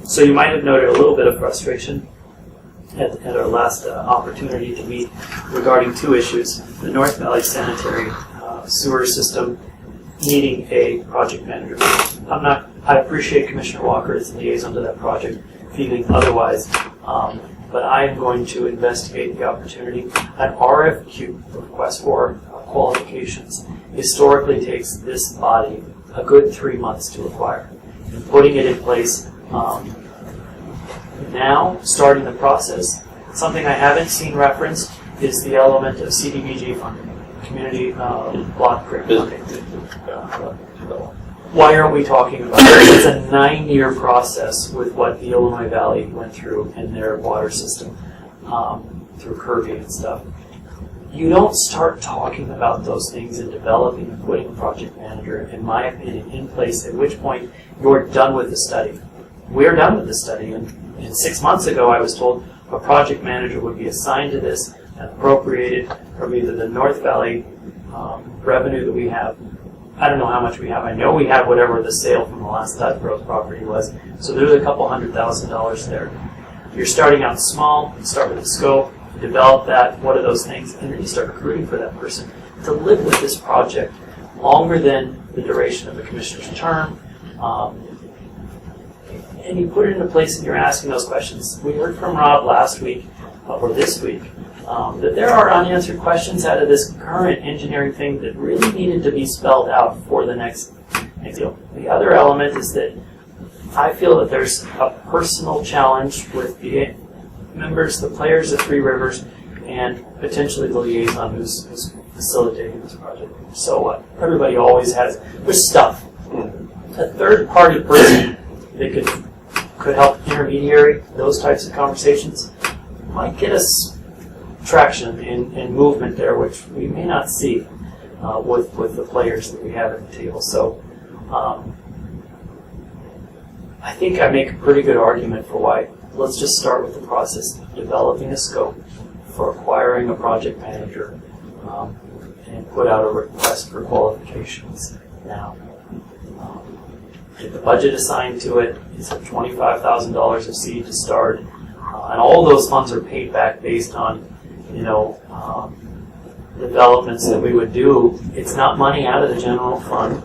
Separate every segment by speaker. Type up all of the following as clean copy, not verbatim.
Speaker 1: So you might have noted a little bit of frustration at our last opportunity to meet regarding two issues: the North Valley Sanitary sewer system needing a project manager. I appreciate Commissioner Walker as the liaison to that project, feeling otherwise, but I am going to investigate the opportunity. An RFQ, request for qualifications, historically takes this body a good 3 months to acquire. And putting it in place now, starting the process, something I haven't seen referenced is the element of CDBG funding, community block grant funding. Why are we talking about it? It's a 9-year process with what the Illinois Valley went through in their water system, through Kirby and stuff. You don't start talking about those things and developing and putting a project manager, in my opinion, in place, at which point you're done with the study. We're done with the study, and 6 months ago I was told a project manager would be assigned to this and appropriated from either the North Valley revenue that we have. I don't know how much we have. I know we have whatever the sale from the last Dutborough property was. So there's a couple $100,000 there. You're starting out small, you start with the scope, you develop that, what are those things, and then you start recruiting for that person to live with this project longer than the duration of the commissioner's term. And you put it into place and you're asking those questions. We heard from Rob last week, or this week, that there are unanswered questions out of this current engineering thing that really needed to be spelled out for the next deal. The other element is that I feel that there's a personal challenge with the members, the players of Three Rivers, and potentially the liaison who's facilitating this project. So what? Everybody always has, there's stuff. A third-party person that could help intermediary those types of conversations might get us traction and movement there, which we may not see with the players that we have at the table. So I think I make a pretty good argument for why. Let's just start with the process of developing a scope for acquiring a project manager and put out a request for qualifications now. Get the budget assigned to it. It's $25,000 of seed to start, and all those funds are paid back based on developments that we would do. It's not money out of the general fund.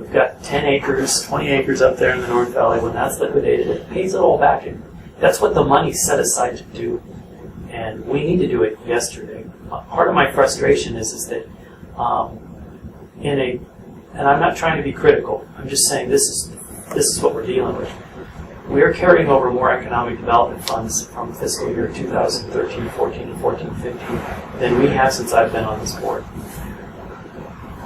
Speaker 1: We've got 10 acres, 20 acres up there in the North Valley. When that's liquidated, it pays it all back. And that's what the money's set aside to do. And we need to do it yesterday. Part of my frustration is that and I'm not trying to be critical, I'm just saying this is what we're dealing with. We are carrying over more economic development funds from fiscal year 2013, 14, and 14, 15 than we have since I've been on this board.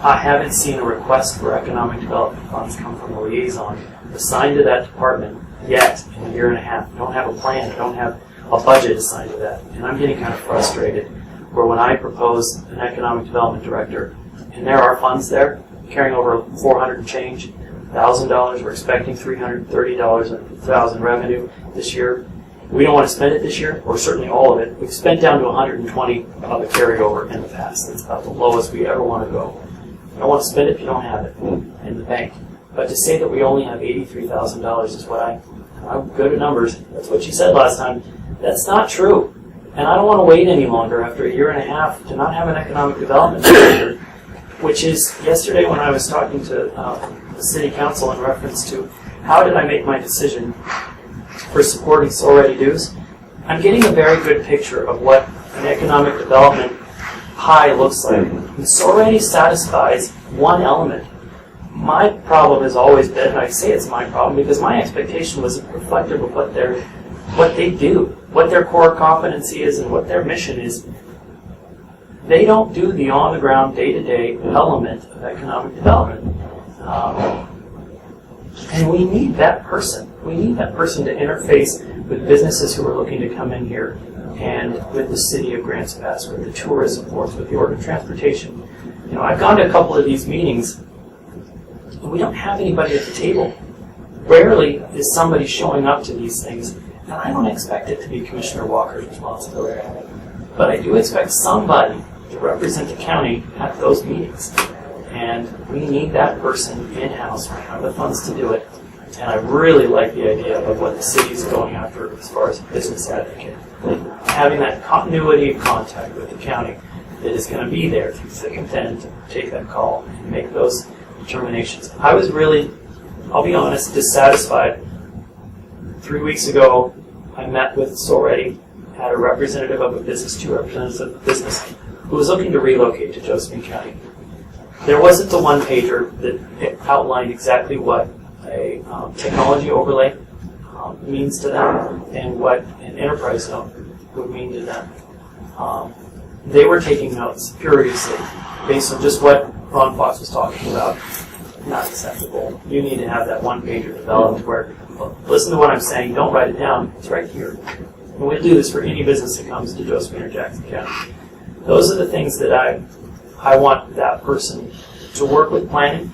Speaker 1: I haven't seen a request for economic development funds come from a liaison assigned to that department yet in a year and a half. I don't have a plan. I don't have a budget assigned to that. And I'm getting kind of frustrated where when I propose an economic development director, and there are funds there, carrying over $400 and change, $1,000, we're expecting $330,000 revenue this year. We don't want to spend it this year, or certainly all of it. We've spent down to 120 of the carryover in the past. That's about the lowest we ever want to go. You don't want to spend it if you don't have it in the bank. But to say that we only have $83,000 is what I'm good at numbers. That's what you said last time. That's not true. And I don't want to wait any longer after a year and a half to not have an economic development director, which is yesterday when I was talking to the city council in reference to how did I make my decision for supporting so-ready dues. I'm getting a very good picture of what an economic development pie looks like. And so-ready satisfies one element. My problem has always been, and I say it's my problem because my expectation was reflective of what they do, what their core competency is, and what their mission is. They don't do the on-the-ground, day-to-day element of economic development. And we need that person. We need that person to interface with businesses who are looking to come in here and with the city of Grants Pass, with the tourism boards, with the Oregon Transportation. I've gone to a couple of these meetings, and we don't have anybody at the table. Rarely is somebody showing up to these things, and I don't expect it to be Commissioner Walker's responsibility. But I do expect somebody to represent the county at those meetings. And we need that person in-house. We have the funds to do it. And I really like the idea of what the city's going after as far as business advocate. Having that continuity of contact with the county that is going to be there through thick and thin to take that call and make those determinations. I was really, I'll be honest, dissatisfied. 3 weeks ago, I met with Soretti, had a representative of a business, 2 representatives of a business, who was looking to relocate to Josephine County. There wasn't the one-pager that outlined exactly what a technology overlay means to them and what an enterprise zone would mean to them. They were taking notes furiously based on just what Ron Fox was talking about. Not acceptable. You need to have that one-pager developed where, well, listen to what I'm saying, don't write it down, it's right here. And we'll do this for any business that comes to Josephine or Jackson County. Those are the things that I want that person to work with planning.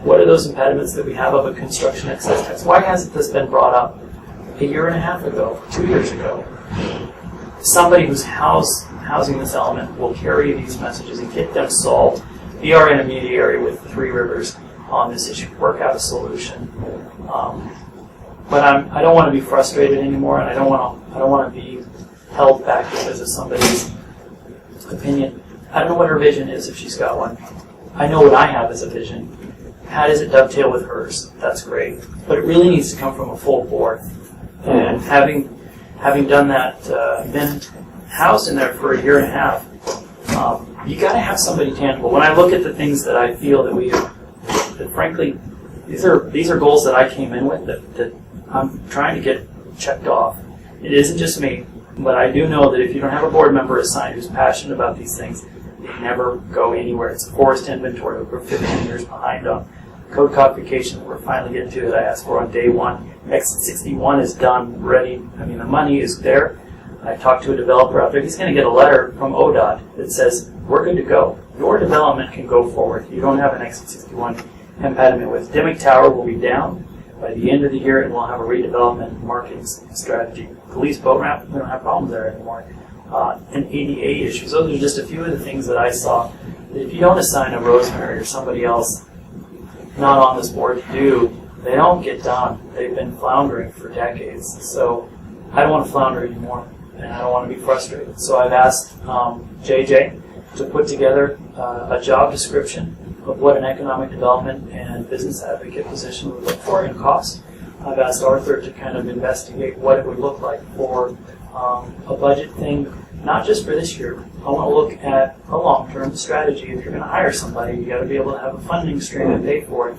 Speaker 1: What are those impediments that we have of a construction excess tax? Why hasn't this been brought up a year and a half ago, 2 years ago? Somebody who's housing this element will carry these messages and get them solved. Be our intermediary with the Three Rivers on this issue. Work out a solution. But I don't want to be frustrated anymore, and I don't want to be held back because of somebody's opinion. I don't know what her vision is if she's got one. I know what I have as a vision. How does it dovetail with hers? That's great. But it really needs to come from a full board. And having done that, been housed in there for a year and a half, you got to have somebody tangible. When I look at the things that I feel that we have, that frankly, these are goals that I came in with that I'm trying to get checked off. It isn't just me, but I do know that if you don't have a board member assigned who's passionate about these things, they never go anywhere. It's a forest inventory that we're 15 years behind on. Code codification that we're finally getting to that I asked for on day one. Exit 61 is done, ready. I mean, the money is there. I talked to a developer out there. He's going to get a letter from ODOT that says, we're good to go. Your development can go forward. You don't have an Exit 61 impediment with. Dimick Tower will be down by the end of the year, and we'll have a redevelopment marketing strategy. Police boat ramp, we don't have problems there anymore. And ADA issues. Those are just a few of the things that I saw that if you don't assign a Rosemary or somebody else not on this board to do, they don't get done. They've been floundering for decades. So I don't want to flounder anymore, and I don't want to be frustrated. So I've asked JJ to put together a job description of what an economic development and business advocate position would look for in cost. I've asked Arthur to kind of investigate what it would look like for a budget thing, not just for this year. I want to look at a long-term strategy. If you're going to hire somebody, you got to be able to have a funding stream and pay for it.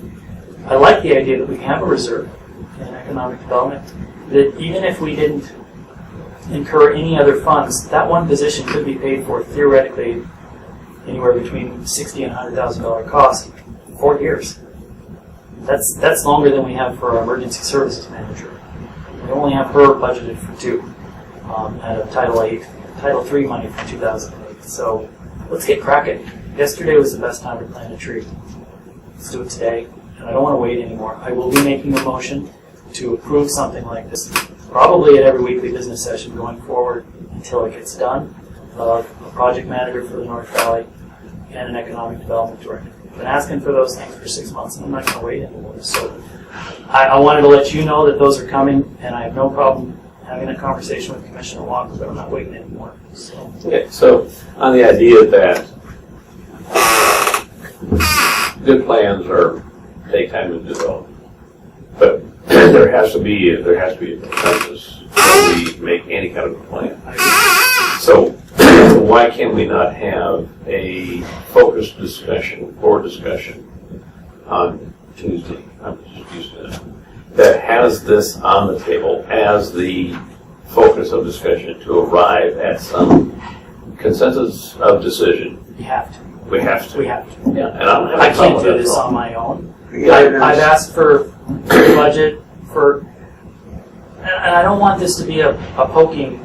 Speaker 1: I like the idea that we have a reserve in economic development, that even if we didn't incur any other funds, that one position could be paid for theoretically anywhere between $60,000 and $100,000 cost in 4 years. That's longer than we have for our emergency services manager. We only have her budgeted for 2 out of Title III money from 2008. So let's get cracking. Yesterday was the best time to plant a tree. Let's do it today. And I don't want to wait anymore. I will be making a motion to approve something like this, probably at every weekly business session going forward until it gets done. A project manager for the North Valley and an economic development director. I've been asking for those things for 6 months, and I'm not going to wait anymore. So I wanted to let you know that those are coming, and I have no problem having a conversation with Commissioner Walker, but I'm not waiting anymore. So.
Speaker 2: Okay, so on the idea that good plans take time to develop, but there has to be a consensus when we make any kind of a plan. So why can we not have a focused discussion or discussion on Tuesday? I'm just used to that has this on the table as the focus of discussion to arrive at some consensus of decision.
Speaker 1: We have to.
Speaker 2: We have to.
Speaker 1: We have to.
Speaker 2: Yeah. And
Speaker 1: I can't do this on my own. I've asked for the budget for, and I don't want this to be a poking,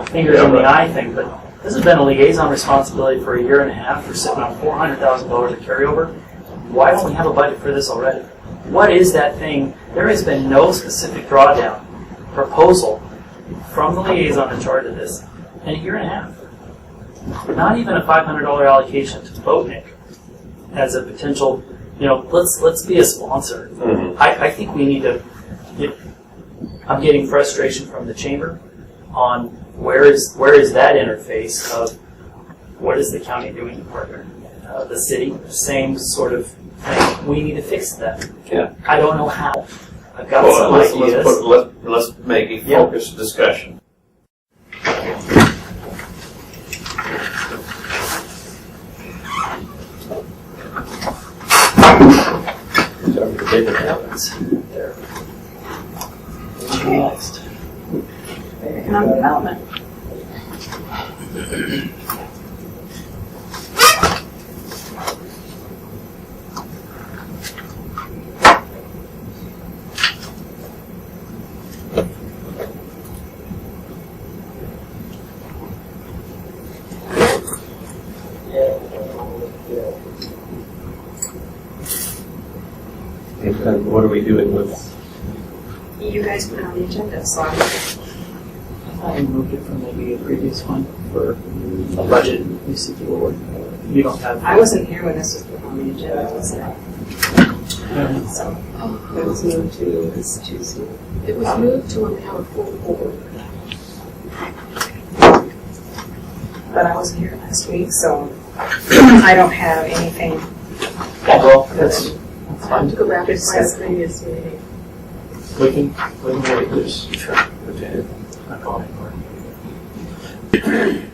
Speaker 1: fingers in the eye thing, but this has been a liaison responsibility for a year and a half. We're sitting on $400,000 of carryover. Why don't we have a budget for this already? What is that thing? There has been no specific drawdown proposal from the liaison in charge of this in a year and a half. Not even a $500 allocation to Boatnik as a potential let's be a sponsor.
Speaker 2: Mhm.
Speaker 1: I think we need to. I'm getting frustration from the chamber on where is that interface of what is the county doing to partner the city. Same sort of thing. We need to fix that.
Speaker 2: Yeah.
Speaker 1: I don't know how. I've got
Speaker 2: Well,
Speaker 1: some ideas.
Speaker 2: let's make a
Speaker 1: Yeah.
Speaker 2: focused discussion.
Speaker 1: There. What's next?
Speaker 3: Economic development.
Speaker 4: And what are we doing with?
Speaker 3: You guys put it on the agenda, so
Speaker 1: I moved it from maybe a previous one for a budget. You see people work. You don't have.
Speaker 3: I wasn't here when this was put on the agenda, was it? So it was moved to this Tuesday.
Speaker 5: It was moved to when we have a full board.
Speaker 3: But I wasn't here last week, so I don't have anything.
Speaker 1: Well, that's
Speaker 5: I have to go back to
Speaker 3: It
Speaker 5: my
Speaker 3: says-
Speaker 5: previous meeting.
Speaker 1: we can wait. There's sure. I'm calling for it.